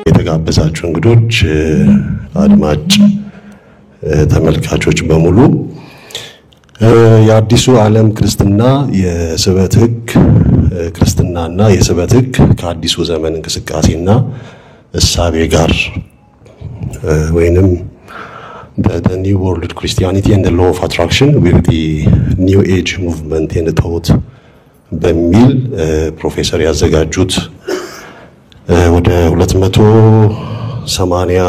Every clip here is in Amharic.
የተጋበዛችሁ እንግዶች አድማጭ ተመልካቾች በሙሉ የአዲሱ ዓለም ክርስትና የስበት ሕግ ክርስትናና የስበት ሕግ ከአዲሱ ዘመን እንቅስቃሴና እሳቤ ጋር ወይንም the new world Christianity and the law of attraction with the new age movement and thought በሚል ፕሮፌሰር ያዘጋጁት ወደ 280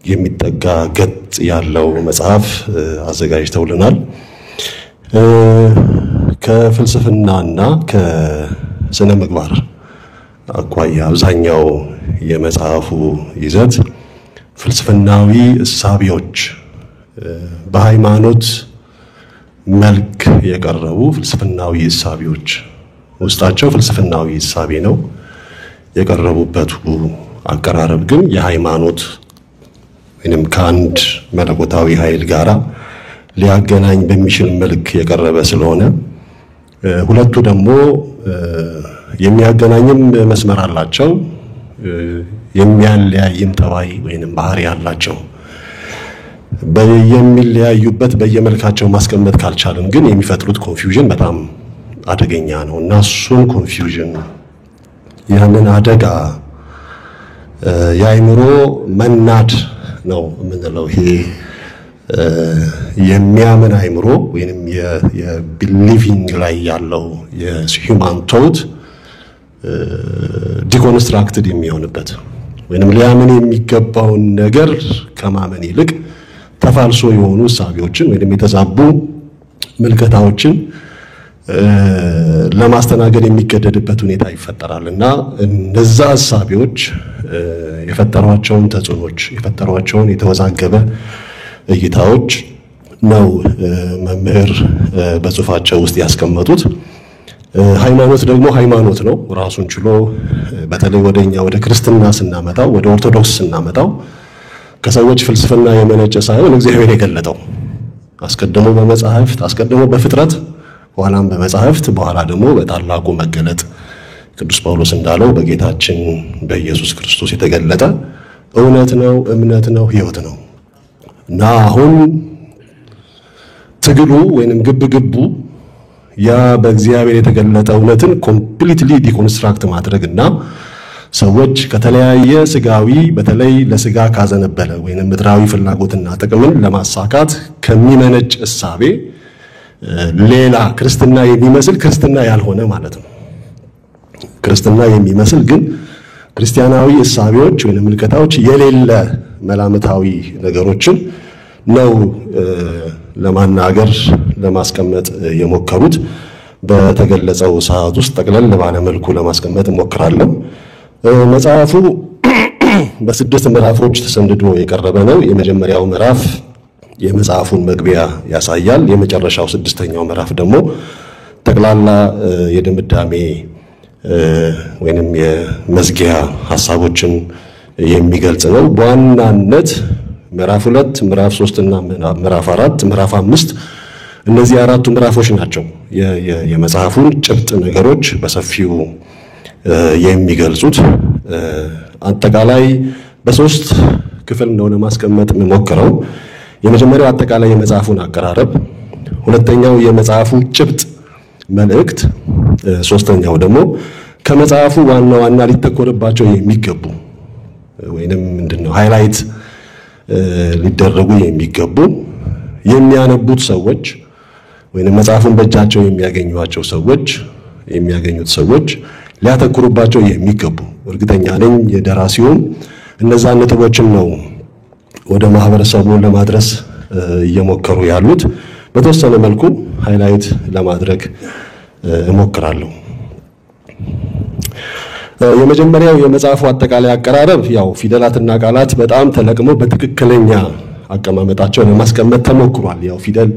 የሚጠጋ ገጽ ያለው መጽሐፍ አዘጋጅተውልናል። ከፍልስፍናና ከስነ ምግባር አኳያ አብዛኛው የመጽሐፉ ይዘት ፍልስፍናዊ እሳቤዎች በሃይማኖት መልክ የቀረቡ ፍልስፍናዊ እሳቤዎች ውስጣቸው ፍልስፍናዊ እሳቤ ነው የቀረቡበት አቀራረብ ግን የሃይማኖት ወይንም ካንድ መለኮታዊ ኃይል ጋራ ሊያገናኝ በሚችል መልክ የቀረበ ስለሆነ ሁለቱ ደግሞ የሚያገናኝም መስመር አላቸው የሚያለያይም ተባይ ወይንም ባህሪ አላቸው በየሚለያዩበት በየመልካቸው ማስቀመጥ ካልቻለን ግን የሚፈጥሩት ኮንፊውዥን በጣም አደገኛ ነው እና እሱን ኮንፊውዥን ያንን አደጋ የአይምሮ መናድ ነው የምንለው ይሄ የሚያምን አይምሮ ወይንም የቢሊቪንግ ላይ ያለው የሂውማን ቶት ዲኮንስትራክትድ የሚሆንበት ወይንም ሊያምን የሚገባውን ነገር ከማመን ይልቅ ተፋልሶ የሆኑ ሳቢዎችን ወይንም የተዛቡ ምልከታዎችን ለማስተናገድ የሚገደድበት ሁኔታ ይፈጠራልና እነዛ ሳቢዎች የፈጠሯቸውን ተጽዕኖች የፈጠሯቸውን የተወዛገበ እይታዎች ነው መምህር በጽሁፋቸው ውስጥ ያስቀመጡት። ሃይማኖት ደግሞ ሃይማኖት ነው ራሱን ችሎ በተለይ ወደኛ ወደ ክርስትና ስናመጣው ወደ ኦርቶዶክስ ስናመጣው ከሰዎች ፍልስፍና የመነጨ ሳይሆን እግዚአብሔር የገለጠው አስቀድሞ በመጻሕፍት አስቀድሞ በፍጥረት በኋላም በመጻሕፍት በኋላ ደግሞ በታላቁ መገለጥ ቅዱስ ጳውሎስ እንዳለው በጌታችን በኢየሱስ ክርስቶስ የተገለጠ እውነት ነው እምነት ነው ሕይወት ነው እና አሁን ትግሉ ወይንም ግብግቡ ያ በእግዚአብሔር የተገለጠ እውነትን ኮምፕሊትሊ ዲኮንስትራክት ማድረግና ሰዎች ከተለያየ ስጋዊ በተለይ ለስጋ ካዘነበለ ወይንም ምድራዊ ፍላጎትና ጥቅምን ለማሳካት ከሚመነጭ እሳቤ ሌላ ክርስትና የሚመስል ክርስትና ያልሆነ ማለት ነው ክርስትና የሚመስል ግን ክርስቲያናዊ እሳቤዎች ወይንም ምልከታዎች የሌለ መላምታዊ ነገሮችን ነው ለማናገር ለማስቀመጥ የሞከሩት በተገለጸው ሰዓት ውስጥ ጠቅለል ባለ መልኩ ለማስቀመጥ ሞክራለሁ። መጽሐፉ በስድስት ምዕራፎች ተሰንድዶ የቀረበ ነው። የመጀመሪያው ምዕራፍ የመጽሐፉን መግቢያ ያሳያል። የመጨረሻው ስድስተኛው ምዕራፍ ደግሞ ጠቅላላ የድምዳሜ ወይንም የመዝጊያ ሐሳቦችን የሚገልጽ ነው። በዋናነት ምዕራፍ 2 ምዕራፍ 3 እና ምዕራፍ 4 ምዕራፍ 5 እነዚህ አራቱ ምዕራፎች ናቸው የመጽሐፉን ጭብጥ ነገሮች በሰፊው የሚገልጹት። አጠቃላይ በሶስት ክፍል እንደሆነ ማስቀመጥ የምሞክረው የመጀመሪያው አጠቃላይ የመጽሐፉን አቀራረብ፣ ሁለተኛው የመጽሐፉ ጭብጥ መልእክት፣ ሶስተኛው ደግሞ ከመጽሐፉ ዋና ሊተኮርባቸው የሚገቡ ወይንም ምንድነው ሃይላይት ሊደረጉ የሚገቡ የሚያነቡት ሰዎች ወይንም መጽሐፉን በእጃቸው የሚያገኙት ሰዎች ሊያተኩሩባቸው የሚገቡ እርግጠኛ ነኝ የደራሲውን እነዛ ነጥቦችን ነው ወደ ማህበረሰቡ ለማድረስ እየሞከሩ ያሉት። በተወሰነ መልኩ ሃይላይት ለማድረግ እሞክራለሁ። የመጀመሪያው የመጽሐፉ አጠቃላይ አቀራረብ ያው ፊደላትና ቃላት በጣም ተለቅመው በትክክለኛ አቀማመጣቸው ለማስቀመጥ ተሞክሯል። ያው ፊደል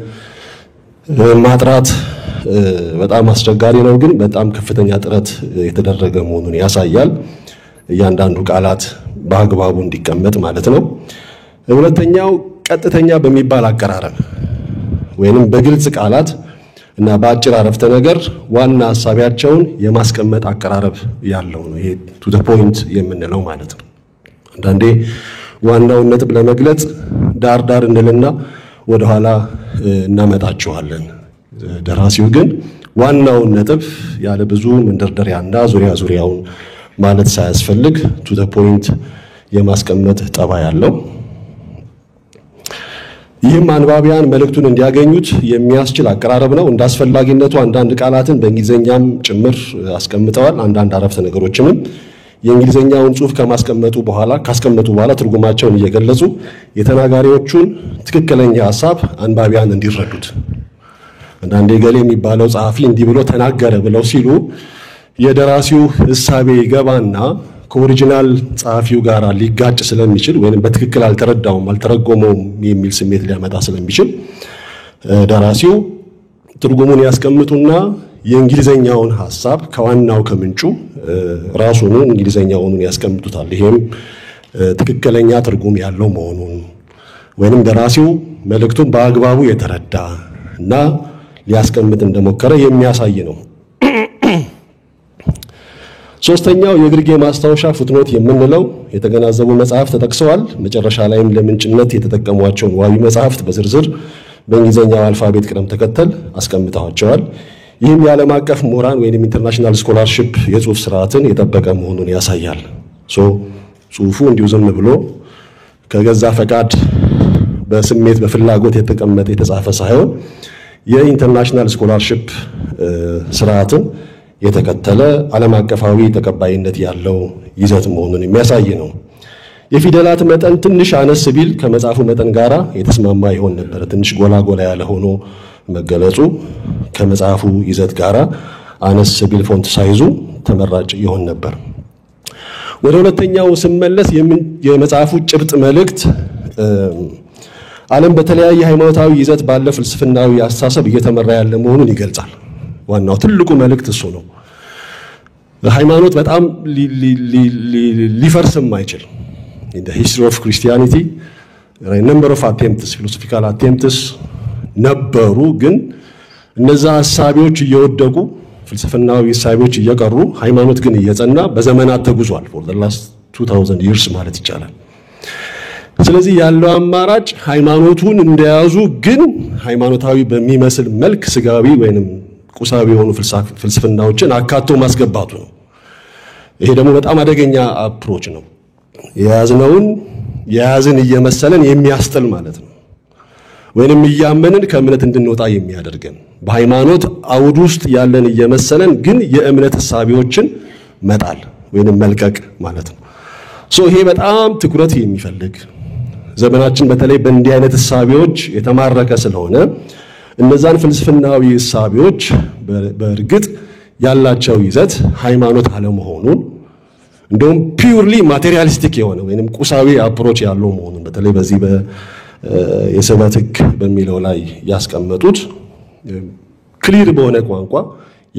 ማጥራት በጣም አስቸጋሪ ነው ግን በጣም ከፍተኛ ጥረት የተደረገ መሆኑን ያሳያል እያንዳንዱ ቃላት በአግባቡ እንዲቀመጥ ማለት ነው ሁለተኛው ቀጥተኛ በሚባል አቀራረብ ወይንም በግልጽ ቃላት እና በአጭር አረፍተ ነገር ዋና ሐሳቢያቸውን የማስቀመጥ አቀራረብ ያለው ነው ይሄ to the point የምንለው ማለት ነው አንዳንዴ ዋናውን ነጥብ ለመግለጽ ዳር እንልና ወደ ኋላ እናመጣቸዋለን ደራሲው ግን ዋናውን ነጥብ ያለ ብዙ መንደርደሪያና ዙሪያውን ማለት ሳያስፈልግ to the point የማስቀመጥ ጠባይ ያለው ይህም አንባቢያን መልእክቱን እንዲያገኙት የሚያስችል አቀራረብ ነው እንዳስፈላጊነቱ አንዳንድ ቃላትን በእንግሊዘኛም ጭምር አስቀምጠዋል አንዳንድ አረፍተ ነገሮችንም የእንግሊዘኛውን ጽሑፍ ካስቀመጡ በኋላ ትርጉማቸውን እየገለጹ የተናጋሪዎቹን ትክክለኛ ሐሳብ አንባቢያን እንዲረዱት አንዳንዴ ገሌ የሚባለው ጻፊ እንዲህ ብሎ ተናገረ ብለው ሲሉ የደራሲው ሐሳቤ ይገባና ከኦሪጂናል ጻፊው ጋር ሊጋጭ ስለሚችል ወይንም በትክክል አልተረጎመውም የሚል ስሜት ሊያመጣ ስለሚችል ደራሲው ትርጉሙን ያስቀምጡና የእንግሊዘኛውን ሐሳብ ከዋናው ከምንጩ ራሱን እንግሊዘኛውን ያስቀምጡታል ይሄም ትክክለኛ ትርጉም ያለው መሆኑን ወይንም ደራሲው መልእክቱን በአግባቡ የተረዳ እና ሊያስቀምጥ እንደሞከረ የሚያሳይ ነው ሶስተኛው የግርጌ ማስታወሻ ፉትኖት የምንለው የተገናዘቡ መጽሐፍ ተጠቅሰዋል መጨረሻ ላይም ለምንጭነት የተጠቀሟቸውን ዋቢ መጽሐፍት በዝርዝር በእንግሊዘኛው አልፋቤት ቅደም ተከተል አስቀምጠዋቸዋል ይህም የዓለም አቀፍ ምሁራን ወይንም ኢንተርናሽናል ስኮላርሺፕ የጽሑፍ ስርዓትን የጠበቀ መሆኑን ያሳያል ጽሑፉ እንዲሁ ዝም ብሎ ከገዛ ፈቃድ በስሜት በፍላጎት የተጻፈ ሳይሆን የኢንተርናሽናል ስኮላርሺፕ ስርዓትን የተከተለ ዓለም አቀፋዊ ተቀባይነት ያለው ይዘት መሆኑን የሚያሳይ ነው የፊደላት መጠን ትንሽ አነስ ቢል ከመጽሐፉ መጠን ጋራ የተስማማ ይሆን ነበር ትንሽ ጎላ ያለ ሆኖ መገለጹ ከመጽሐፉ ይዘት ጋራ አነስ ቢል ፎንት ሳይዙ ተመራጭ ይሆን ነበር ወደ ሁለተኛው ስመለስ የመጽሐፉ ጭብጥ መልእክት ዓለም በተለያየ ሃይማኖታዊ ይዘት ባለ ፍልስፍናዊ አስተሳሰብ እየተመራ ያለ መሆኑን ይገልጻል ዋናው ትልቁ መልእክት እሱ ነው ሃይማኖት በጣም ሊፈርስም አይችል in the history of Christianity there are a number of attempts philosophical attempts ነበሩ ግን እነዛ ሐሳቦች እየወደቁ ፍልስፍናዊ ሐሳቦች እየቀሩ ሃይማኖት ግን እየጸና በዘመናት ተጉዟል for the last 2000 years ማለት ይቻላል ስለዚህ ያለው አማራጭ ሃይማኖቱን እንደያዙ ግን ሃይማኖታዊ በሚመስል መልክ ስጋዊ ወይንም ቁሳዊ የሆኑ ፍልስፍናዎችን አካቶ ማስገባቱ ነው ይሄ ደግሞ በጣም አደገኛ አፕሮች ነው የያዝን እየመሰለን የሚያስጥል ማለት ነው ወይንም እያመንን ከእምነት እንድንወጣ የሚያደርገን በሃይማኖት አውድ ውስጥ ያለን እየመሰለን ግን የእምነት ሐሳቢዎችን መጣል ወይንም መልቀቅ ማለት ነው ይሄ በጣም ትኩረት የሚፈልግ ዘመናችን በተለይ በእንዲህ አይነት ሐሳቢዎች የተማረከ ስለሆነ እነዛን ፍልስፍናዊ ሐሳቢዎች በእርግጥ ያላቸው ይዘት ሃይማኖት አለመሆኑን እንደውም ፒውርሊ ማቴሪያሊስቲክ የሆነ ወይንም ቁሳዊ አፕሮች ያለው መሆኑን በተለይ በዚህ የሰባት ሕግ በሚለው ላይ ያስቀመጡት ክሊር በሆነ ቋንቋ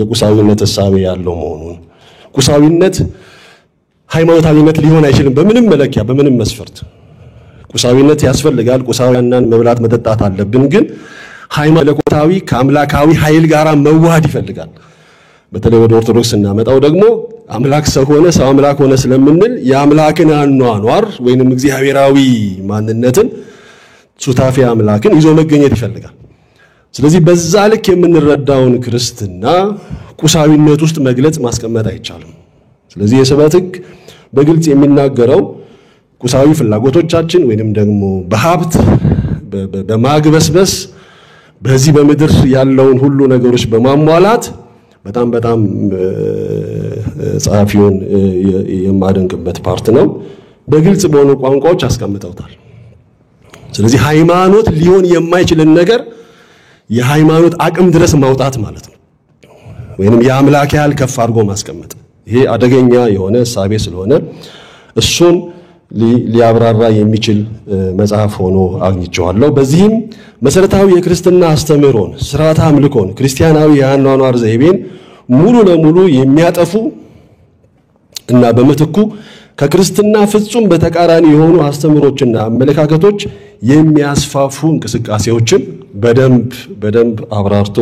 የቁሳዊነት ሐሳብ ያለው መሆኑን ቁሳዊነት ሃይማኖታዊነት ሊሆን አይችልም በምንም መለኪያ በምንም መስፈርት ቁሳዊነት ያስፈልጋል ቁሳዊያናን መብላት መጠጣት አለብን ግን ሃይማኖታዊ ከአምላካዊ ኃይል ጋር መዋሃድ ይፈልጋል በተለይ ወደ ኦርቶዶክስ እናመጣው ደግሞ አምላክ ሰው ሆነ ሰው አምላክ ሆነ ስለምንል የአምላክን አኗኗር ወይንም እግዚአብሔራዊ ማንነትን ሱታፊ አምላክን ይዞ መገኘት ይፈልጋል ስለዚህ በዛ ልክ የምንረዳውን ክርስትና ቁሳዊነት ውስጥ መግለጽ ማስቀመጥ አይቻልም ስለዚህ የሰባት ሕግ በግልጽ የሚናገረው ቁሳዊ ፍላጎቶቻችን ወይንም ደግሞ በሀብት በማግበስበስ በዚህ በመድር ያለውን ሁሉ ነገሮች በማሟላት በጣም ጻፊውን የማደንቅበት ፓርት ነው በግልጽ በሆኑ ቋንቋዎች አስቀምጠውታል ስለዚህ ሃይማኖት ሊሆን የማይችልን ነገር የሃይማኖት አቅም ድረስ ማውጣት ማለት ነው ወይንም የአምላክ ያህል ከፍ አድርጎ ማስቀመጥ ይሄ አደገኛ የሆነ ሐሳቤ ስለሆነ እሱን ሊያብራራ የሚችል መጽሐፍ ሆኖ አግኝቼዋለሁ። በዚህም መሰረታዊ የክርስትና አስተምህሮን፣ ስርዓተ አምልኮን፣ ክርስቲያናዊ የአኗኗር ዘይቤን ሙሉ ለሙሉ የሚያጠፉ እና በምትኩ ከክርስትና ፍጹም በተቃራኒ የሆኑ አስተምህሮችና አመለካከቶች የሚያስፋፉ እንቅስቃሴዎችን በደንብ አብራርቶ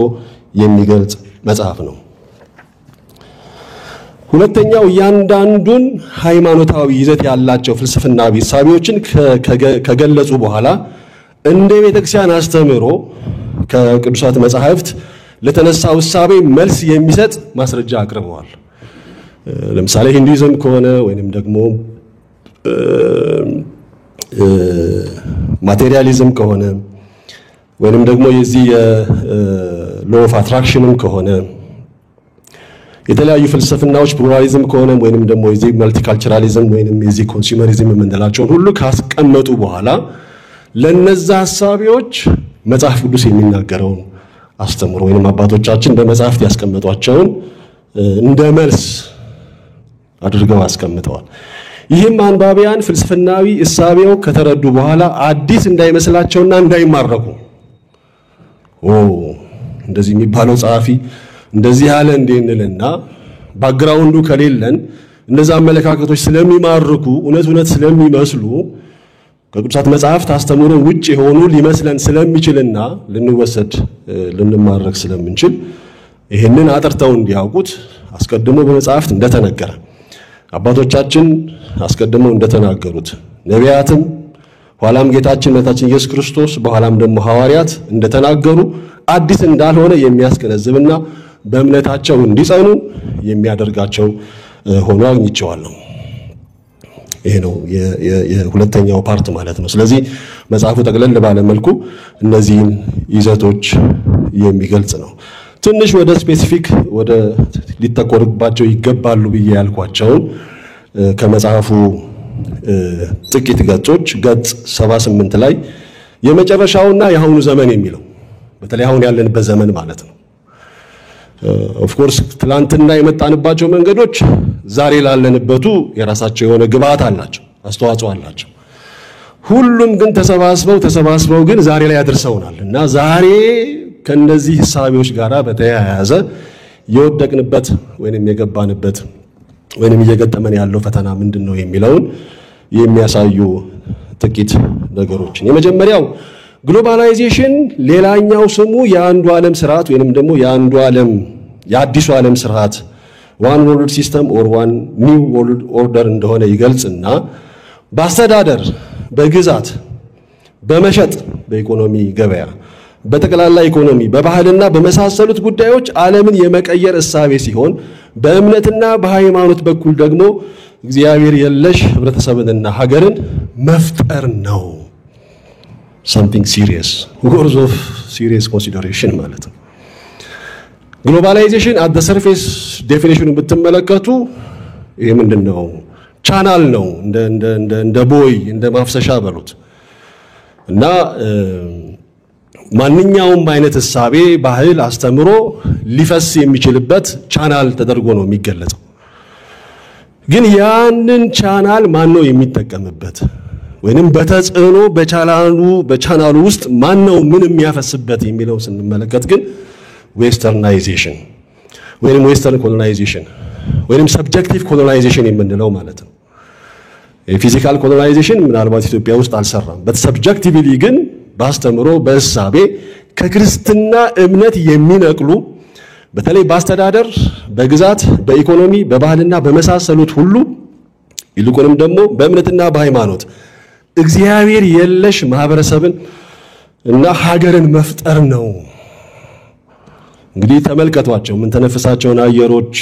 የሚገልጽ መጽሐፍ ነው። ሁለተኛው ያንዳንዱን ሃይማኖታዊ ይዘት ያላቸው ፍልስፍናዊ ሐሳቦችን ከገለጹ በኋላ እንደ ቤተክርስቲያን አስተምህሮ ከቅዱሳት መጻሕፍት ለተነሳው ሐሳቤ መልስ የሚሰጥ ማስረጃ አቅርበዋል። ለምሳሌ ሂንዱይዝም ከሆነ ወይንም ደግሞ ማቴሪያሊዝም ከሆነ ወይንም ደግሞ የዚህ ሎ ኦፍ አትራክሽንም ከሆነ የተለያዩ ፍልስፍናዎች ፕሉራሊዝም ከሆነ ወይንም ደግሞ የዚህ መልቲካልቸራሊዝም ወይንም የዚህ ኮንሱመሪዝም የምንላቸው ሁሉ ካስቀመጡ በኋላ ለነዛ ሐሳቢዎች መጽሐፍ ቅዱስ የሚናገረውን አስተምሮ ወይንም አባቶቻችን በመጽሐፍት ያስቀመጧቸውን እንደ መልስ አድርገው አስቀምጠዋል። ይህም አንባቢያን ፍልስፍናዊ ሐሳቢው ከተረዱ በኋላ አዲስ እንዳይመስላቸውና እንዳይማረኩ እንደዚህ የሚባለው ጻፊ እንደዚህ ያለ እንልና ባክግራውንዱ ከሌለን እነዛ አመለካከቶች ስለሚማርኩ እውነት ስለሚመስሉ ከቅዱሳት መጽሐፍት አስተምሮ ውጪ የሆኑ ሊመስለን ስለሚችልና ልንወሰድ ልንማረክ ስለምንችል ይሄንን አጥርተው እንዲያውቁት አስቀድሞ በመጽሐፍት እንደተነገረ አባቶቻችን አስቀድመው እንደተናገሩት ነቢያትም ኋላም ጌታችን መድኃኒታችን ኢየሱስ ክርስቶስ በኋላም ደግሞ ሐዋርያት እንደተናገሩ አዲስ እንዳልሆነ የሚያስገነዝብና በእምነታቸው እንዲጸኑ የሚያደርጋቸው ሆኖ አግኝቼዋለሁ። ይሄ ነው የሁለተኛው ፓርት ማለት ነው። ስለዚህ መጽሐፉ ጠቅለል ባለ መልኩ እነዚህን ይዘቶች የሚገልጽ ነው። ትንሽ ወደ ስፔሲፊክ ወደ ሊተኮርባቸው ይገባሉ ብዬ ያልኳቸውን ከመጽሐፉ ጥቂት ገጾች ገጽ 78 ላይ የመጨረሻውና የአሁኑ ዘመን የሚለው በተለይ አሁን ያለንበት ዘመን ማለት ነው። ኦፍ ኮርስ ትላንትና የመጣንባቸው መንገዶች ዛሬ ላለንበቱ የራሳቸው የሆነ ግብአት አላቸው፣ አስተዋጽኦ አላቸው። ሁሉም ግን ተሰባስበው ግን ዛሬ ላይ ያደርሰውናል እና ዛሬ ከነዚህ ሐሳቦች ጋር በተያያዘ የወደቅንበት ወይንም የገባንበት ወይንም እየገጠመን ያለው ፈተና ምንድነው የሚለውን የሚያሳዩ ጥቂት ነገሮችን የመጀመሪያው ግሎባላይዜሽን ሌላኛው ስሙ የአንዱ ዓለም ስርዓት ወይንም ደግሞ የአዲሱ ዓለም ስርዓት ዋን ወርልድ ሲስተም ኦር ዋን ኒው ወርልድ ኦርደር እንደሆነ ይገልጽና በአስተዳደር፣ በግዛት፣ በመሸጥ፣ በኢኮኖሚ ገበያ፣ በጠቅላላ ኢኮኖሚ፣ በባህልና በመሳሰሉት ጉዳዮች ዓለምን የመቀየር እሳቤ ሲሆን በእምነትና በሃይማኖት በኩል ደግሞ እግዚአብሔር የለሽ ህብረተሰብንና ሀገርን መፍጠር ነው። something serious words of serious consideration ማለት ነው። ግሎባላይዜሽን at the surface definition ብትመለከቱ ይሄ ምንድነው? ቻናል ነው እንደ ቦይ እንደ ማፍሰሻ በሉት እና ማንኛውም አይነት ሐሳቤ ባህል አስተምሮ ሊፈስ የሚችልበት ቻናል ተደርጎ ነው የሚገለጸው። ግን ያንን ቻናል ማን ነው የሚጠቀምበት? ወይንም በተጽዕኖ በቻናሉ ውስጥ ማን ነው ምን የሚያፈስበት የሚለው ስንመለከት ግን ዌስተርናይዜሽን ወይንም ዌስተርን ኮሎናይዜሽን ወይንም ሰብጀክቲቭ ኮሎናይዜሽን የምንለው ማለት ነው። የፊዚካል ኮሎናይዜሽን ምናልባት ኢትዮጵያ ውስጥ አልሰራም። በሰብጀክቲቭሊ ግን ባስተምሮ በእሳቤ ከክርስትና እምነት የሚነቅሉ በተለይ በአስተዳደር፣ በግዛት፣ በኢኮኖሚ፣ በባህልና በመሳሰሉት ሁሉ ይልቁንም ደግሞ በእምነትና በሃይማኖት እግዚአብሔር የለሽ ማህበረሰብን እና ሀገርን መፍጠር ነው። እንግዲህ ተመልከቷቸው፣ ምን ተነፍሳቸውን አየሮች፣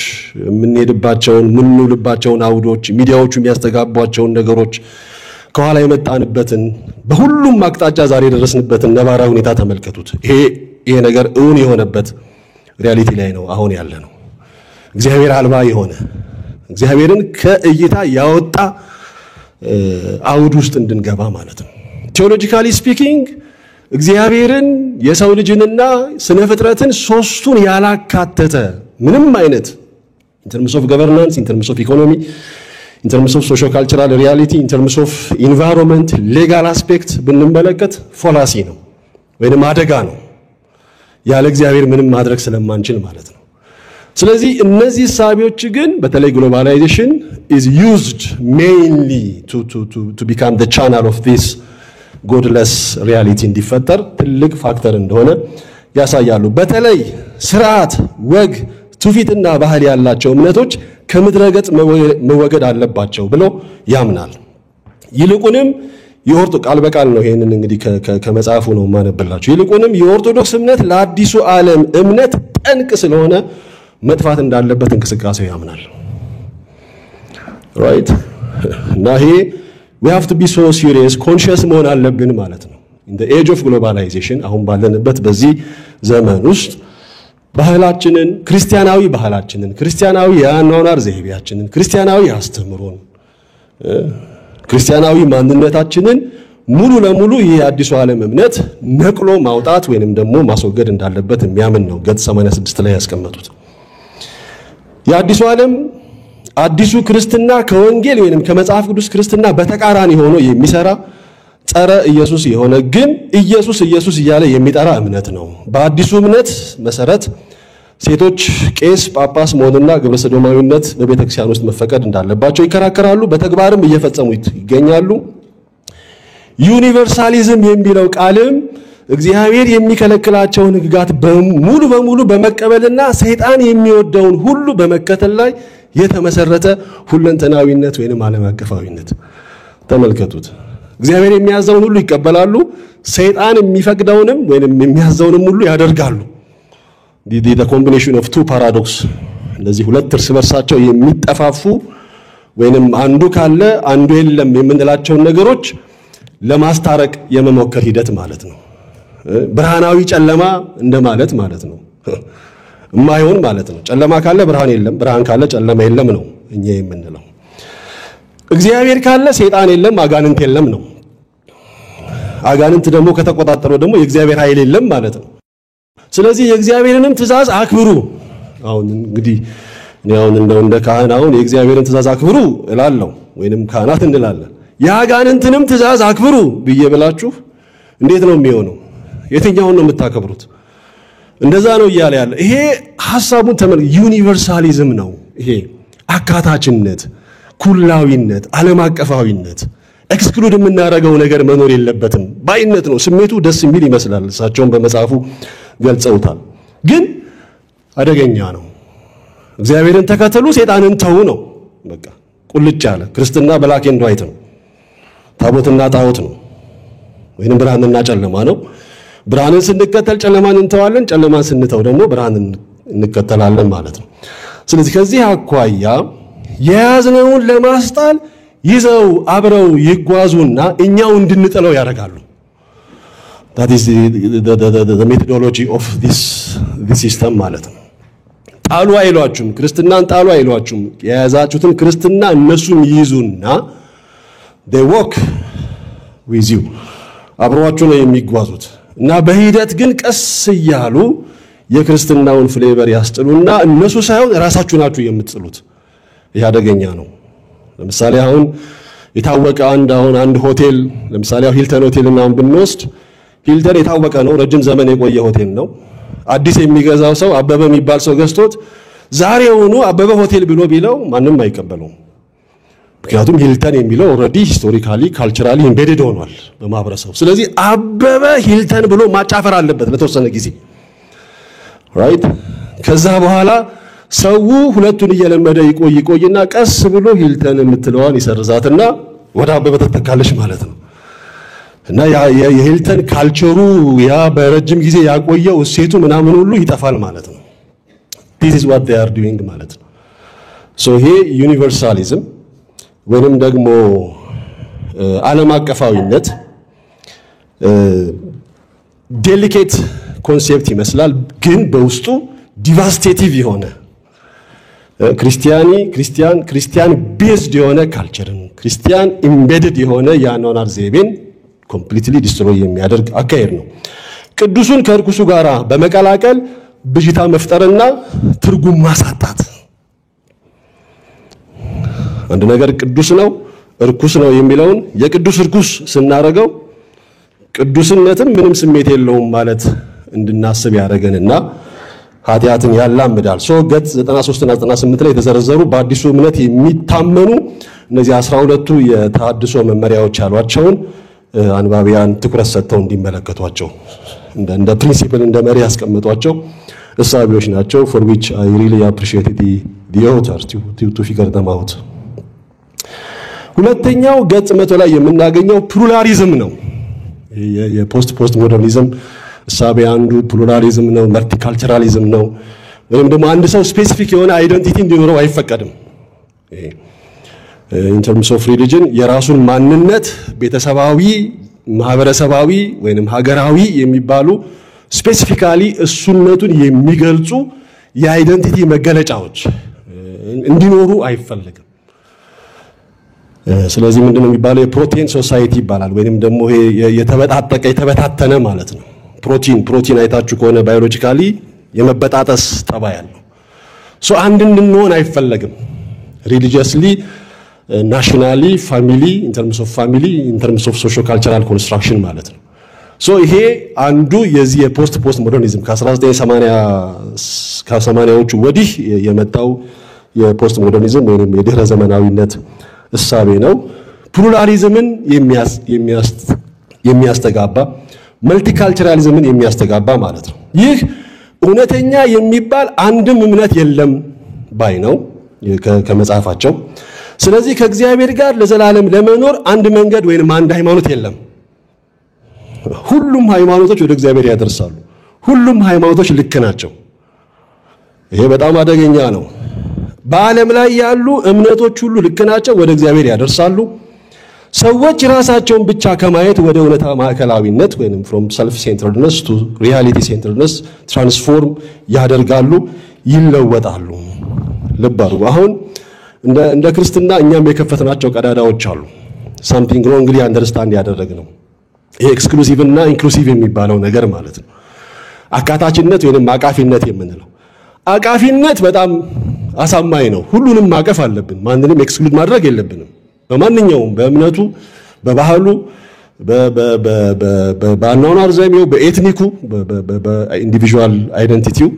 የምንሄድባቸውን ምንውልባቸውን አውዶች፣ ሚዲያዎቹ የሚያስተጋቧቸውን ነገሮች፣ ከኋላ የመጣንበትን በሁሉም አቅጣጫ ዛሬ የደረስንበትን ነባራዊ ሁኔታ ተመልከቱት። ይሄ ነገር እውን የሆነበት ሪያሊቲ ላይ ነው አሁን ያለ ነው። እግዚአብሔር አልባ የሆነ እግዚአብሔርን ከእይታ ያወጣ አውድ ውስጥ እንድንገባ ማለት ነው። ቴዎሎጂካሊ ስፒኪንግ እግዚአብሔርን የሰው ልጅንና ስነ ፍጥረትን ሶስቱን ያላካተተ ምንም አይነት ኢን ተርምስ ኦፍ ገቨርናንስ ኢን ተርምስ ኦፍ ኢኮኖሚ in terms of socio-cultural reality, in terms of environment, legal aspect ብንመለከት ፎላሲ ነው ወይንም አደጋ ነው ያለ እግዚአብሔር ምንም ማድረግ ስለማንችል ማለት ነው ስለዚህ እነዚህ ሳቢዎች ግን በተለይ globalization is used mainly to become the channel of this godless reality እንዲፈጠር ትልቅ ፋክተር እንደሆነ ያሳያሉ በተለይ ስርዓት ወግ ትውፊትና ባህል ያላቸው እምነቶች ከምድረገጽ መወገድ አለባቸው ብሎ ያምናል ይልቁንም የኦርቶ ቃል በቃል ነው ይሄንን እንግዲህ ከመጽሐፉ ነው ማነብላችሁ ይልቁንም የኦርቶዶክስ እምነት ለአዲሱ ዓለም እምነት ጠንቅ ስለሆነ መጥፋት እንዳለበት እንቅስቃሴው ያምናል right እና ይሄ we have to be so serious conscious መሆን አለብን ማለት ነው in the age of globalization አሁን ባለንበት በዚህ ዘመን ውስጥ ባህላችንን ክርስቲያናዊ ያኗኗር ዘይቤያችንን ክርስቲያናዊ አስተምሮን ክርስቲያናዊ ማንነታችንን ሙሉ ለሙሉ የአዲሱ ዓለም እምነት ነቅሎ ማውጣት ወይንም ደግሞ ማስወገድ እንዳለበት የሚያምን ነው ገጽ 86 ላይ ያስቀመጡት የአዲሱ ዓለም አዲሱ ክርስትና ከወንጌል ወይንም ከመጽሐፍ ቅዱስ ክርስትና በተቃራኒ ሆኖ የሚሰራ ጸረ ኢየሱስ የሆነ ግን ኢየሱስ እያለ የሚጠራ እምነት ነው በአዲሱ እምነት መሰረት ሴቶች ቄስ ጳጳስ መሆንና ግብረ ሰዶማዊነት በቤተክርስቲያን ውስጥ መፈቀድ እንዳለባቸው ይከራከራሉ በተግባርም እየፈጸሙት ይገኛሉ ዩኒቨርሳሊዝም የሚለው ቃልም እግዚአብሔር የሚከለክላቸውን ሕግጋት በሙሉ በመቀበልና ሰይጣን የሚወደውን ሁሉ በመከተል ላይ የተመሰረተ ሁለንተናዊነት ወይንም ዓለም አቀፋዊነት ተመልከቱት እግዚአብሔር የሚያዘውን ሁሉ ይቀበላሉ ሰይጣን የሚፈቅደውንም ወይንም የሚያዘውንም ሁሉ ያደርጋሉ the combination of two paradox እንደዚህ ሁለት እርስ በርሳቸው የሚጠፋፉ ወይንም አንዱ ካለ አንዱ የለም የምንላቸው ነገሮች ለማስታረቅ የመሞከር ሂደት ማለት ነው ብርሃናዊ ጨለማ እንደማለት ማለት ነው የማይሆን ማለት ነው ጨለማ ካለ ብርሃን የለም ብርሃን ካለ ጨለማ የለም ነው እኛ የምንለው እግዚአብሔር ካለ ሰይጣን የለም አጋንንት የለም ነው አጋንንት ደግሞ ከተቆጣጠረው ደግሞ የእግዚአብሔር ኃይል የለም ማለት ነው ስለዚህ የእግዚአብሔርንም ትእዛዝ አክብሩ አሁን እንግዲህ አሁን እንደ ካህን አሁን የእግዚአብሔርን ትእዛዝ አክብሩ እላለሁ ወይንም ካህናት እንላለን የአጋንንትንም ትእዛዝ አክብሩ ብዬብላችሁ እንዴት ነው የሚሆነው የትኛውን ነው የምታከብሩት እንደዛ ነው ይያለ ያለ ይሄ ሐሳቡን ዩኒቨርሳሊዝም ነው ይሄ አካታችነት ኩላዊነት ዓለም አቀፋዊነት ኤክስክሉድ የምናረጋው ነገር መኖር የለበትም ባይነት ነው ስሜቱ ደስ የሚል ይመስላል እሳቸውን በመጽሐፉ ገልጸውታል ግን አደገኛ ነው እግዚአብሔርን ተከተሉ ሰይጣንን ተው ነው በቃ ቁልጭ ያለ ክርስትና ብላክ ኤንድ ዋይት ነው ታቦትና ጣዖት ነው ወይንም ብርሃንና ጨለማ ነው ብርሃንን ስንከተል ጨለማን እንተዋለን ጨለማን ስንተው ደግሞ ብርሃንን እንከተላለን ማለት ነው ስለዚህ ከዚህ አኳያ የያዝነውን ለማስጣል ይዘው አብረው ይጓዙና እኛው እንድንጠለው ያደርጋሉ that is the methodology of this system ማለት ነው ጣሉ አይሏችሁም ክርስትናን ጣሉ አይሏችሁም የያዛችሁትን ክርስትና እነሱም ይይዙና they walk with you አብረዋችሁ ነው የሚጓዙት እና በሂደት ግን ቀስ ይያሉ የክርስትናውን ፍሌቨር ያስጥሉና እነሱ ሳይሆን ራሳችሁ ናችሁ የምትጥሉት ያደገኛ ነው ለምሳሌ አሁን የታወቀ አንድ ሆቴል ለምሳሌ ሂልተን ሆቴልና ብንወስድ ሂልተን የታወቀ ነው ረጅም ዘመን የቆየ ሆቴል ነው አዲስ የሚገዛው ሰው አበበ የሚባል ሰው ገዝቶት ዛሬውኑ አበበ ሆቴል ብሎ ቢለው ማንንም አይቀበለውም ምክንያቱም ሂልተን የሚለው ኦሬዲ ሂስቶሪካሊ ካልቸራሊ ኢምቤድድ ሆኗል በማህበረሰቡ ስለዚህ አበበ ሂልተን ብሎ ማጫፈር አለበት ለተወሰነ ጊዜ ራይት ከዛ በኋላ ሰው ሁለቱን እየለመደ ይቆይና ቀስ ብሎ ሂልተን የምትለዋን ይሰርዛትና ወደ አበበ ተተካለሽ ማለት ነው እና የሂልተን ካልቸሩ ያ በረጅም ጊዜ ያቆየው እሴቱ ምናምን ሁሉ ይጠፋል ማለት ነው this is what they are doing ማለት ነው so ይሄ ዩኒቨርሳሊዝም ወይንም ደግሞ ዓለም አቀፋዊነት ዴሊኬት ኮንሴፕት ይመስላል ግን በውስጡ ዲቫስቴቲቭ የሆነ ክርስቲያን ቤዝድ የሆነ ካልቸርን ክርስቲያን ኢምቤድድ የሆነ ያኗኗር ዘይቤን ኮምፕሊትሊ ዲስትሮይ የሚያደርግ አካሄድ ነው ቅዱሱን ከርኩሱ ጋራ በመቀላቀል ብጅታ መፍጠርና ትርጉም ማሳጣት አንድ ነገር ቅዱስ ነው እርኩስ ነው የሚለውን የቅዱስ እርኩስ ስናረገው ቅዱስነትን ምንም ስሜት የለውም ማለት እንድናስብ ያደረገንና ኃጢአትን ያላምዳል። ገጽ 93 እና 98 ላይ የተዘረዘሩ በአዲሱ እምነት የሚታመኑ እነዚህ 12ቱ የተሐድሶ መመሪያዎች ያሏቸውን አንባቢያን ትኩረት ሰጥተው እንዲመለከቷቸው እንደ ፕሪንሲፕል እንደ መሪ ያስቀመጧቸው እሳቢዎች ናቸው። for which I really appreciate the author to figure them out። ሁለተኛው ገጽ 100 ላይ የምናገኘው ፕሉራሊዝም ነው። የፖስት ሞደርኒዝም እሳቤ አንዱ ፕሉራሊዝም ነው፣ መልቲካልቸራሊዝም ነው። ወይም ደግሞ አንድ ሰው ስፔሲፊክ የሆነ አይደንቲቲ እንዲኖረው አይፈቀድም። in terms of religion የራሱን ማንነት ቤተሰባዊ፣ ማህበረሰባዊ ወይንም ሀገራዊ የሚባሉ ስፔሲፊካሊ እሱነቱን የሚገልጹ የአይደንቲቲ መገለጫዎች እንዲኖሩ አይፈልግም። ስለዚህ ምንድነው የሚባለው የፕሮቲን ሶሳይቲ ይባላል። ወይንም ደግሞ የተበጣጠቀ የተበታተነ ማለት ነው። ፕሮቲን አይታችሁ ከሆነ ባዮሎጂካሊ የመበጣጠስ ጠባይ ያለው አንድ እንድንሆን አይፈልግም። ሪሊጂየስሊ ናሽናሊ ፋሚሊ in terms of socio cultural construction ማለት ነው። ይሄ አንዱ የዚህ የፖስት ሞደርኒዝም ከ1980ዎቹ ወዲህ የመጣው የፖስት ሞደርኒዝም ወይንም የድህረ ዘመናዊነት እሳቤ ነው። ፕሉራሊዝምን የሚያስተጋባ መልቲካልቸራሊዝምን የሚያስተጋባ ማለት ነው። ይህ እውነተኛ የሚባል አንድም እምነት የለም ባይ ነው ከመጽሐፋቸው። ስለዚህ ከእግዚአብሔር ጋር ለዘላለም ለመኖር አንድ መንገድ ወይንም አንድ ሃይማኖት የለም። ሁሉም ሃይማኖቶች ወደ እግዚአብሔር ያደርሳሉ። ሁሉም ሃይማኖቶች ልክ ናቸው። ይሄ በጣም አደገኛ ነው። በዓለም ላይ ያሉ እምነቶች ሁሉ ልክ ናቸው፣ ወደ እግዚአብሔር ያደርሳሉ። ሰዎች ራሳቸውን ብቻ ከማየት ወደ እውነታ ማዕከላዊነት ወይንም from self centeredness to reality centeredness ትራንስፎርም ያደርጋሉ፣ ይለወጣሉ። ልብ አድርጉ። አሁን እንደ ክርስትና እኛም የከፈትናቸው ቀዳዳዎች አሉ። something wrongly understand ያደረግነው ይሄ ኤክስክሉሲቭ እና ኢንክሉሲቭ የሚባለው ነገር ማለት ነው። አካታችነት ወይንም አቃፊነት የምንለው አቃፊነት በጣም አሳማኝ ነው። ሁሉንም ማቀፍ አለብን። ማንንም ኤክስክሉድ ማድረግ የለብንም። በማንኛውም በእምነቱ፣ በባህሉ፣ በአኗኗር ዘይቤው፣ በኤትኒኩ፣ በኢንዲቪጁዋል አይደንቲቲው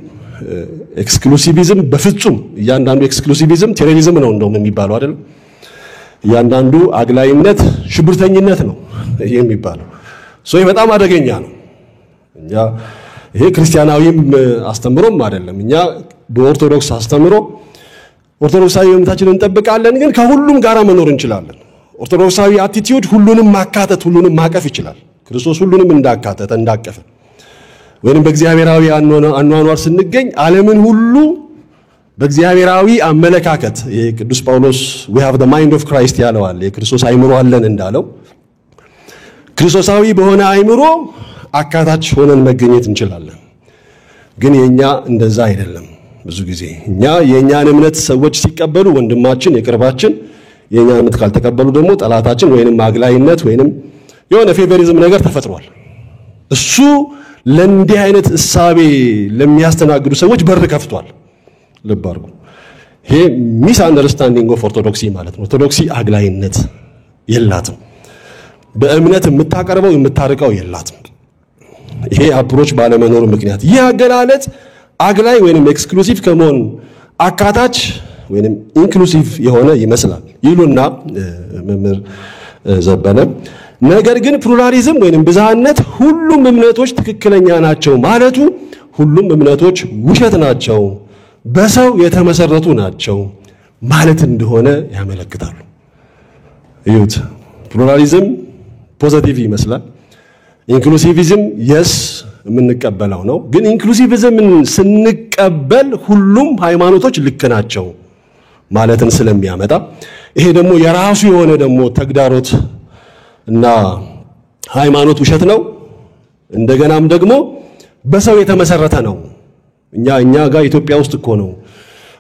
ኤክስክሉሲቪዝም በፍጹም እያንዳንዱ ኤክስክሉሲቪዝም ቴሮሪዝም ነው እንደውም የሚባለው አይደል? እያንዳንዱ አግላይነት ሽብርተኝነት ነው የሚባለው። ይሄ በጣም አደገኛ ነው። እኛ ይሄ ክርስቲያናዊም አስተምሮም አይደለም። እኛ በኦርቶዶክስ አስተምሮ ኦርቶዶክሳዊ እምነታችንን እንጠብቃለን፣ ግን ከሁሉም ጋር መኖር እንችላለን። ኦርቶዶክሳዊ አቲቲዩድ ሁሉንም ማካተት ሁሉንም ማቀፍ ይችላል። ክርስቶስ ሁሉንም እንዳካተተ እንዳቀፈ ወይንም በእግዚአብሔራዊ አኗኗር ስንገኝ ዓለምን ሁሉ በእግዚአብሔራዊ አመለካከት ቅዱስ ጳውሎስ we have the mind of Christ ያለዋል። የክርስቶስ አይምሮ አለን እንዳለው ክርስቶሳዊ በሆነ አይምሮ አካታች ሆነን መገኘት እንችላለን። ግን የኛ እንደዛ አይደለም። ብዙ ጊዜ የኛን እምነት ሰዎች ሲቀበሉ ወንድማችን የቅርባችን፣ የኛን እምነት ካልተቀበሉ ደግሞ ጠላታችን ወይንም አግላይነት ወይንም የሆነ ፌቨሪዝም ነገር ተፈጥሯል። እሱ ለእንዲህ አይነት እሳቤ ለሚያስተናግዱ ሰዎች በር ከፍቷል። ልብ አድርጉ። ይሄ ሚስ አንደርስታንዲንግ ኦፍ ኦርቶዶክሲ ማለት ነው። ኦርቶዶክሲ አግላይነት የላትም። በእምነት የምታቀርበው የምታርቀው የላትም። ይሄ አፕሮች ባለመኖሩ ምክንያት ይህ አገላለጽ አግላይ ወይንም ኤክስክሉሲቭ ከመሆን አካታች ወይንም ኢንክሉሲቭ የሆነ ይመስላል ይሉና መምህር ዘበነ ነገር ግን ፕሉራሊዝም ወይንም ብዝሃነት ሁሉም እምነቶች ትክክለኛ ናቸው ማለቱ ሁሉም እምነቶች ውሸት ናቸው፣ በሰው የተመሰረቱ ናቸው ማለት እንደሆነ ያመለክታሉ። እዩት። ፕሉራሊዝም ፖዚቲቭ ይመስላል። ኢንክሉሲቪዝም የስ የምንቀበለው ነው። ግን ኢንክሉሲቪዝምን ስንቀበል ሁሉም ሃይማኖቶች ልክ ናቸው ማለትን ስለሚያመጣ ይሄ ደግሞ የራሱ የሆነ ደግሞ ተግዳሮት እና ሃይማኖት ውሸት ነው፣ እንደገናም ደግሞ በሰው የተመሰረተ ነው። እኛ ጋር ኢትዮጵያ ውስጥ እኮ ነው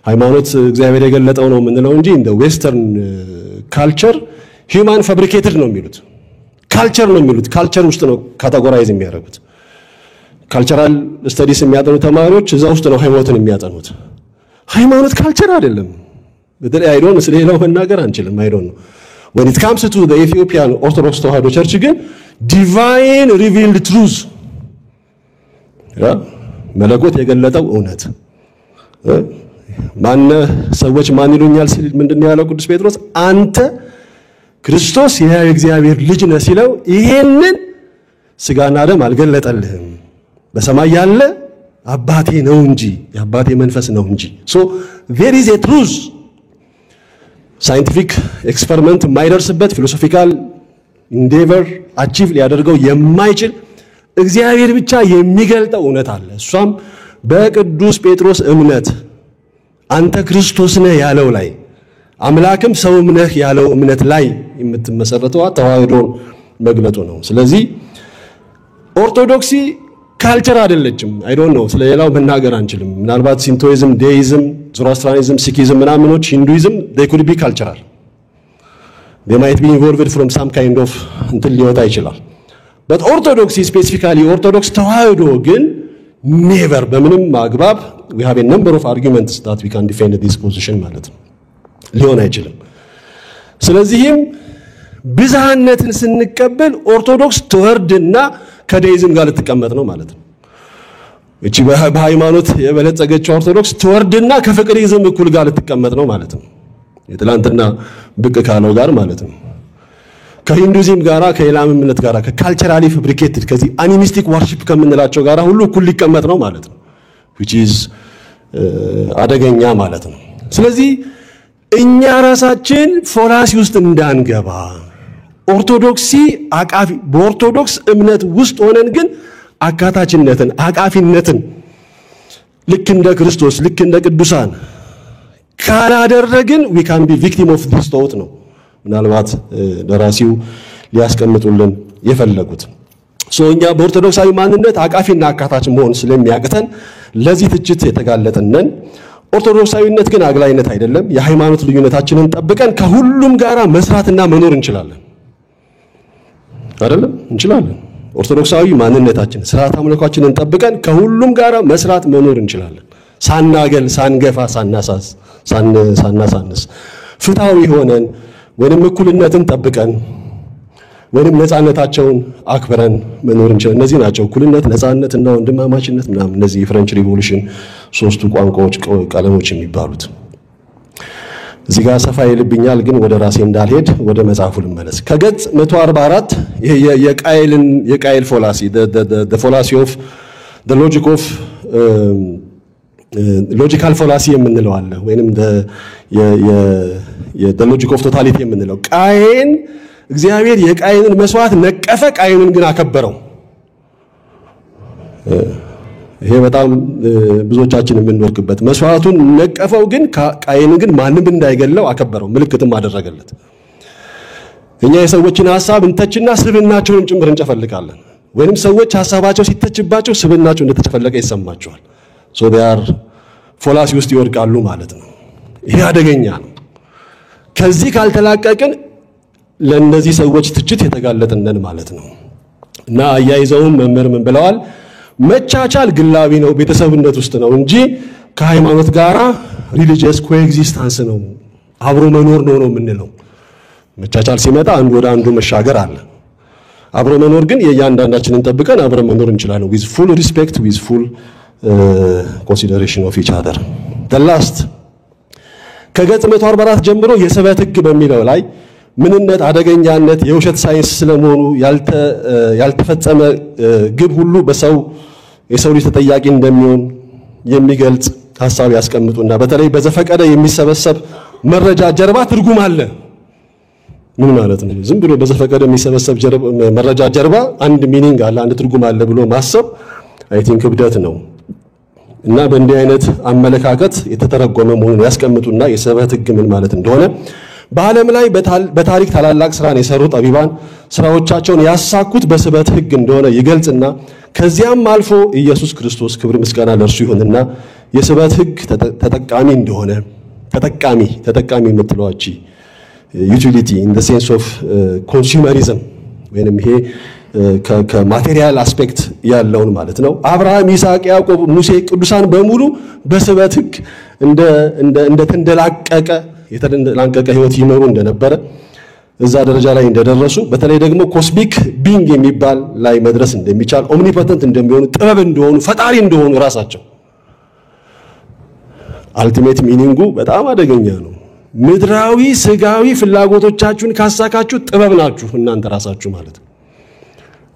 ሃይማኖት እግዚአብሔር የገለጠው ነው የምንለው እንጂ እንደ ዌስተርን ካልቸር ሂውማን ፋብሪኬትድ ነው የሚሉት። ካልቸር ነው የሚሉት። ካልቸር ውስጥ ነው ካቴጎራይዝ የሚያደርጉት። ካልቸራል ስተዲስ የሚያጠኑ ተማሪዎች እዛ ውስጥ ነው ሃይማኖትን የሚያጠኑት። ሃይማኖት ካልቸር አይደለም። በተለይ I don't ስለሌላው መናገር አንችልም I don't know when it comes to the Ethiopian Orthodox Tewahedo Church ግን divine revealed truth መለኮት የገለጠው እውነት ማን ሰዎች ማን ይሉኛል ሲል ምንድነው ያለው ቅዱስ ጴጥሮስ አንተ ክርስቶስ የእግዚአብሔር ልጅ ነህ ሲለው ይሄንን ስጋና ደም አልገለጠልህም በሰማይ ያለ አባቴ ነው እንጂ የአባቴ መንፈስ ነው እንጂ so there is a truth scientific experiment ማይደርስበት philosophical endeavor achieve ሊያደርገው የማይችል እግዚአብሔር ብቻ የሚገልጠው እውነት አለ እሷም በቅዱስ ጴጥሮስ እምነት አንተ ክርስቶስ ነህ ያለው ላይ አምላክም ሰውም ነህ ያለው እምነት ላይ የምትመሰረተው ተዋህዶን መግለጡ ነው ስለዚህ ኦርቶዶክሲ ካልቸር አይደለችም I don't know ስለሌላው መናገር አንችልም ምናልባት ሲንቶይዝም ዴይዝም ዞሮአስትራኒዝም ሲኪዝም ምናምኖች ሂንዱይዝም they could be cultural they might be involved from some kind of እንትን ሊወጣ ይችላል but orthodoxy specifically orthodox ተዋህዶ ግን never በምንም አግባብ we have a number of arguments that we can defend this position ማለት ነው ሊሆን አይችልም ስለዚህም ብዛነትን ስንቀበል ኦርቶዶክስ ተወርድና ከዴይዝም ጋር ልትቀመጥ ነው ማለት ነው እቺ በሃይማኖት የበለጸገችው ኦርቶዶክስ ተወርድና ከፍቅሪዝም እኩል ጋር ልትቀመጥ ነው ማለት ነው የትላንትና ብቅ ካለው ጋር ማለት ነው ከሂንዱይዝም ጋራ ከኢስላም እምነት ጋራ ከካልቸራሊ ፋብሪኬትድ ከዚህ አኒሚስቲክ ወርሺፕ ከምንላቸው ጋራ ሁሉ እኩል ሊቀመጥ ነው ማለት ነው which is አደገኛ ማለት ነው ስለዚህ እኛ ራሳችን ፎላሲ ውስጥ እንዳንገባ ኦርቶዶክሲ አቃፊ በኦርቶዶክስ እምነት ውስጥ ሆነን ግን አካታችነትን አቃፊነትን ልክ እንደ ክርስቶስ ልክ እንደ ቅዱሳን ካላደረግን we can be victim of this thought ነው ምናልባት ደራሲው ሊያስቀምጡልን የፈለጉት ሶኛ በኦርቶዶክሳዊ ማንነት አቃፊና አካታች መሆን ስለሚያቅተን ለዚህ ትችት የተጋለጠነን ኦርቶዶክሳዊነት ግን አግላይነት አይደለም የሃይማኖት ልዩነታችንን ጠብቀን ከሁሉም ጋራ መስራትና መኖር እንችላለን አይደለም እንችላለን ኦርቶዶክሳዊ ማንነታችን ስርዓተ አምልኮአችንን ጠብቀን ከሁሉም ጋራ መስራት መኖር እንችላለን ሳናገል ሳንገፋ ሳናሳንስ ፍትሃዊ ሆነን ወይንም እኩልነትን ጠብቀን ወይንም ነፃነታቸውን አክብረን መኖር እንችላለን እነዚህ ናቸው እኩልነት ነፃነትና ወንድማማችነት ምናምን እነዚህ የፍሬንች ሪቮሉሽን ሶስቱ ቋንቋዎች ቀለሞች የሚባሉት እዚህ ጋር ሰፋ ይልብኛል ግን ወደ ራሴ እንዳልሄድ ወደ መጽሐፉ ልመለስ ከገጽ 144 ይሄ የቃይል ፎላሲ the fallacy of the logical fallacy የምንለው አለ ወይንም the logic of totality የምንለው ቃይን እግዚአብሔር የቃይንን መስዋዕት ነቀፈ ቃይንን ግን አከበረው ይሄ በጣም ብዙዎቻችን የምንወርክበት መስዋዕቱን ነቀፈው ግን ቃይንን ግን ማንም እንዳይገለው አከበረው ምልክትም አደረገለት እኛ የሰዎችን ሐሳብ እንተችና ስብናቸውን ጭምር እንጨፈልቃለን ወይንም ሰዎች ሐሳባቸው ሲተችባቸው ስብናቸው እንደተጨፈለቀ ይሰማቸዋል so they are ፎላሲ ውስጥ ይወድቃሉ ማለት ነው ይሄ አደገኛ ነው ከዚህ ካልተላቀቅን ለነዚህ ሰዎች ትችት የተጋለጠነን ማለት ነው እና አያይዘውም መምህር ምን ብለዋል መቻቻል ግላዊ ነው ቤተሰብነት ውስጥ ነው እንጂ ከሃይማኖት ጋራ ሪሊጂየስ ኮኤግዚስተንስ ነው አብሮ መኖር ነው የምንለው መቻቻል ሲመጣ አንዱ ወደ አንዱ መሻገር አለ አብሮ መኖር ግን የእያንዳንዳችንን ጠብቀን አብሮ መኖር እንችላለን with full respect with full consideration of each other the last ከገጽ 144 ጀምሮ የሰበት ህግ በሚለው ላይ ምንነት አደገኛነት የውሸት ሳይንስ ስለመሆኑ ያልተፈጸመ ግብ ሁሉ የሰው ልጅ ተጠያቂ እንደሚሆን የሚገልጽ ሐሳብ ያስቀምጡና በተለይ በዘፈቀደ የሚሰበሰብ መረጃ ጀርባ ትርጉም አለ ምን ማለት ነው ዝም ብሎ በዘፈቀደ የሚሰበሰብ መረጃ ጀርባ አንድ ሚኒንግ አለ አንድ ትርጉም አለ ብሎ ማሰብ አይ ቲንክ እብደት ነው እና በእንዲህ አይነት አመለካከት የተተረጎመ መሆኑን ያስቀምጡና የሰበት ህግ ምን ማለት እንደሆነ በዓለም ላይ በታሪክ ታላላቅ ስራን የሰሩ ጠቢባን ስራዎቻቸውን ያሳኩት በሰበት ህግ እንደሆነ ይገልጽና ከዚያም አልፎ ኢየሱስ ክርስቶስ ክብር ምስጋና ለእርሱ ይሁንና የሰበት ህግ ተጠቃሚ እንደሆነ ተጠቃሚ የምትለዋቺ utility in the sense of consumerism ወይንም ይሄ ከማቴሪያል አስፔክት ያለውን ማለት ነው አብርሃም ይስሐቅ ያዕቆብ ሙሴ ቅዱሳን በሙሉ በሰበት ህግ እንደ ተንደላቀቀ የተላንቀቀ ህይወት ይኖሩ እንደነበረ እዛ ደረጃ ላይ እንደደረሱ በተለይ ደግሞ ኮስሚክ ቢንግ የሚባል ላይ መድረስ እንደሚቻል ኦምኒፖተንት እንደሚሆኑ ጥበብ እንደሆኑ ፈጣሪ እንደሆኑ ራሳቸው አልቲሜት ሚኒንጉ በጣም አደገኛ ነው ምድራዊ ስጋዊ ፍላጎቶቻችሁን ካሳካችሁ ጥበብ ናችሁ እናንተ ራሳችሁ ማለት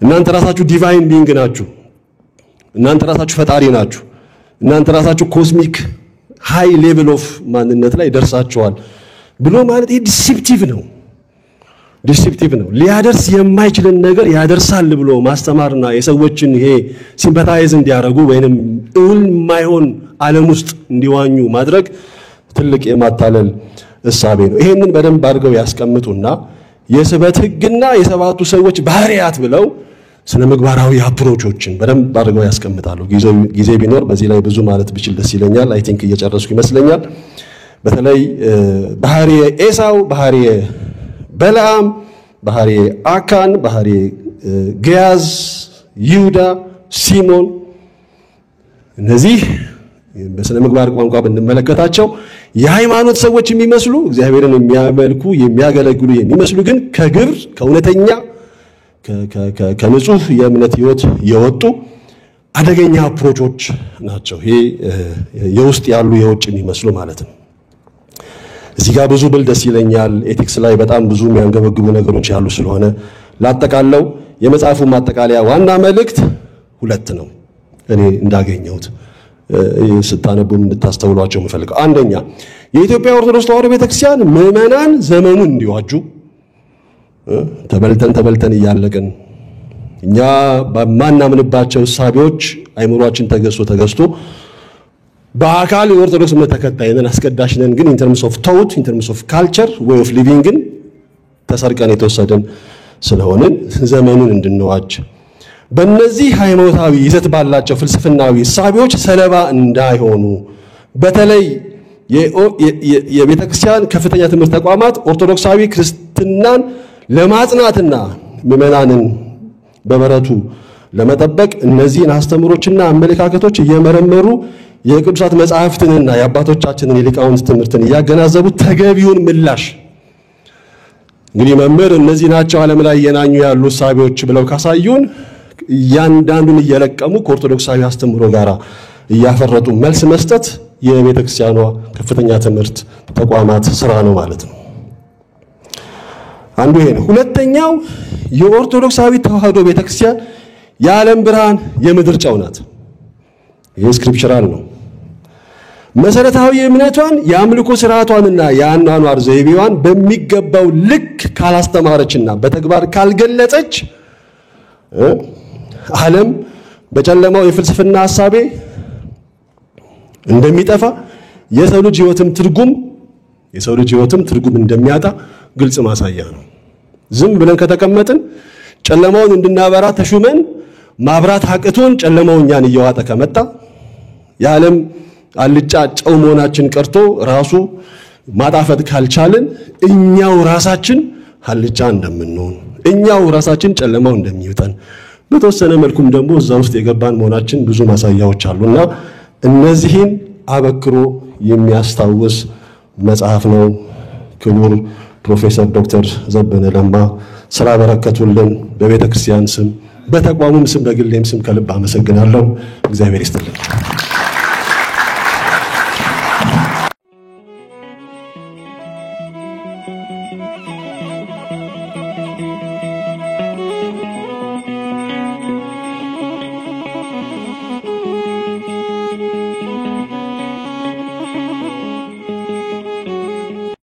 እናንተ ራሳችሁ ዲቫይን ቢንግ ናችሁ እናንተ ራሳችሁ ፈጣሪ ናችሁ እናንተ ራሳችሁ ኮስሚክ ሃይ ሌቭል ኦፍ ማንነት ላይ ደርሳችኋል ብሎ ማለት ዲሲፕቲቭ ነው ሊያደርስ የማይችልን ነገር ያደርሳል ብሎ ማስተማርና የሰዎችን ይሄ ሲምፓታይዝ እንዲያረጉ ወይንም እውል ማይሆን ዓለም ውስጥ እንዲዋኙ ማድረግ ትልቅ የማታለል እሳቤ ነው ይሄንን በደንብ አድርገው ያስቀምጡና የስበት ህግና የሰባቱ ሰዎች ባህሪያት ብለው ስነ ምግባራዊ አፕሮቾችን በደንብ አድርገው ያስቀምጣሉ ጊዜ ቢኖር በዚህ ላይ ብዙ ማለት ብችል ደስ ይለኛል አይ ቲንክ እየጨረስኩ ይመስለኛል በተለይ ባህሪየ ኤሳው ባህሪየ በለዓም ባህሪየ አካን ባህሪየ ገያዝ ይሁዳ ሲሞን እነዚህ በስነ ምግባር ቋንቋ ብንመለከታቸው የሃይማኖት ሰዎች የሚመስሉ እግዚአብሔርን የሚያመልኩ የሚያገለግሉ የሚመስሉ ግን ከግብር ከእውነተኛ ከንጹህ የእምነት ህይወት የወጡ አደገኛ አፕሮቾች ናቸው ይሄ የውስጥ ያሉ የውጭ የሚመስሉ ማለት ነው እዚህ ጋር ብዙ ብል ደስ ይለኛል ኤቲክስ ላይ በጣም ብዙ የሚያንገበግቡ ነገሮች ያሉ ስለሆነ ላጠቃለው የመጽሐፉ ማጠቃለያ ዋና መልእክት ሁለት ነው እኔ እንዳገኘሁት ስታነቡም እንድታስተውሏቸው የምፈልገው አንደኛ የኢትዮጵያ ኦርቶዶክስ ተዋሕዶ ቤተክርስቲያን ምዕመናን ዘመኑን እንዲዋጁ ተበልተን እያለቀን እኛ በማናምንባቸው ሳቢዎች አይምሮአችን ተገዝቶ በአካል የኦርቶዶክስ እምነት ተከታይ ነን አስቀዳሽ ነን ግን in terms of thought in terms of culture way of living ግን ተሰርቀን የተወሰደን ስለሆነ ዘመኑን እንድንዋጅ በእነዚህ ሃይማኖታዊ ይዘት ባላቸው ፍልስፍናዊ ሳቢዎች ሰለባ እንዳይሆኑ በተለይ የቤተክርስቲያን ከፍተኛ ትምህርት ተቋማት ኦርቶዶክሳዊ ክርስትናን ለማጽናትና ምዕመናንን በበረቱ ለመጠበቅ እነዚህን አስተምሮችና አመለካከቶች እየመረመሩ የቅዱሳት መጻሕፍትንና የአባቶቻችንን የሊቃውንት ትምህርትን እያገናዘቡ ተገቢውን ምላሽ እንግዲህ መምህር እነዚህ ናቸው ዓለም ላይ የናኙ ያሉ ሳቢዎች ብለው ካሳዩን ያንዳንዱን እየለቀሙ ከኦርቶዶክሳዊ አስተምሮ ጋር እያፈረጡ መልስ መስጠት የቤተክርስቲያኗ ከፍተኛ ትምህርት ተቋማት ስራ ነው ማለት ነው አንዱ ይሄ ነው ሁለተኛው የኦርቶዶክሳዊ ተዋሕዶ ቤተክርስቲያን የዓለም ብርሃን የምድር ጨው ናት ይሄ ስክሪፕቸራል ነው መሰረታዊ እምነቷን የአምልኮ ስርዓቷንና የአኗኗር ዘይቤዋን በሚገባው ልክ ካላስተማረችና በተግባር ካልገለጸች ዓለም በጨለማው የፍልስፍና ሐሳቤ እንደሚጠፋ የሰው ልጅ ህይወትም ትርጉም እንደሚያጣ ግልጽ ማሳያ ነው ዝም ብለን ከተቀመጥን ጨለማውን እንድናበራ ተሹመን ማብራት አቅቶን ጨለማው እኛን እየዋጠ ከመጣ የዓለም አልጫ ጨው መሆናችን ቀርቶ ራሱ ማጣፈጥ ካልቻልን እኛው ራሳችን አልጫ እንደምንሆን እኛው ራሳችን ጨለማው እንደሚውጠን በተወሰነ መልኩም ደግሞ እዛ ውስጥ የገባን መሆናችን ብዙ ማሳያዎች አሉና እነዚህን አበክሮ የሚያስታውስ መጽሐፍ ነው ክቡር ፕሮፌሰር ዶክተር ዘበነ ለማ ስራ በረከቱልን በቤተክርስቲያን ስም በተቋሙም ስም በግሌም ስም ከልብ አመሰግናለሁ እግዚአብሔር ይስጥልኝ